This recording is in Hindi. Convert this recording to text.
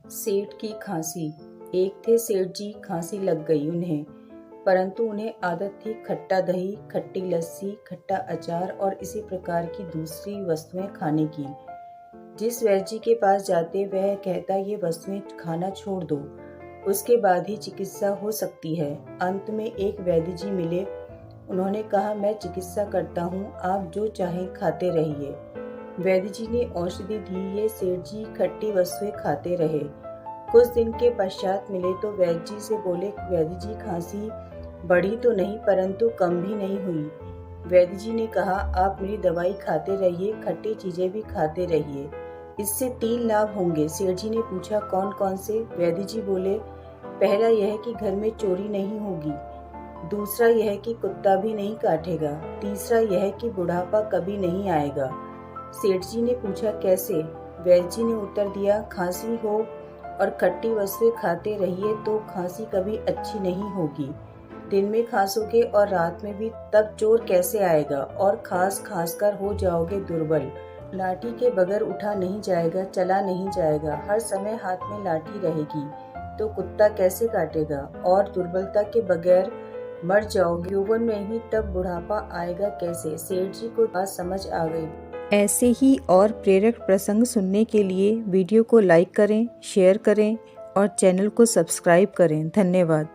सेठ की खांसी। एक थे सेठ जी, खांसी लग गई उन्हें, परंतु उन्हें आदत थी खट्टा दही, खट्टी लस्सी, खट्टा अचार और इसी प्रकार की दूसरी वस्तुएं खाने की। जिस वैद्य जी के पास जाते वह कहता ये वस्तुएं खाना छोड़ दो, उसके बाद ही चिकित्सा हो सकती है। अंत में एक वैद्य जी मिले, उन्होंने कहा मैं चिकित्सा करता हूँ, आप जो चाहें खाते रहिए। वैद्य जी ने औषधि दी, ये सेठ जी खट्टी वस्तुएं खाते रहे। कुछ दिन के पश्चात मिले तो वैद्य जी से बोले, वैद्य जी खांसी बढ़ी तो नहीं परंतु कम भी नहीं हुई। वैद्य जी ने कहा आप मेरी दवाई खाते रहिए, खट्टी चीजें भी खाते रहिए, इससे 3 लाभ होंगे। सेठ जी ने पूछा कौन कौन से? वैद्य जी बोले पहला यह कि घर में चोरी नहीं होगी, दूसरा यह कि कुत्ता भी नहीं काटेगा, तीसरा यह कि बुढ़ापा कभी नहीं आएगा। सेठ जी ने पूछा कैसे? वैद्य जी ने उत्तर दिया खांसी हो और खट्टी वस्तुएं खाते रहिए तो खांसी कभी अच्छी नहीं होगी। दिन में खांसोगे और रात में भी, तब चोर कैसे आएगा और खांस खांस कर हो जाओगे दुर्बल। लाठी के बगैर उठा नहीं जाएगा, चला नहीं जाएगा, हर समय हाथ में लाठी रहेगी तो कुत्ता कैसे काटेगा और दुर्बलता के बगैर मर जाओगे यौवन में ही, तब बुढ़ापा आएगा कैसे। सेठ जी को बात समझ आ गई। ऐसे ही और प्रेरक प्रसंग सुनने के लिए वीडियो को लाइक करें, शेयर करें और चैनल को सब्सक्राइब करें। धन्यवाद।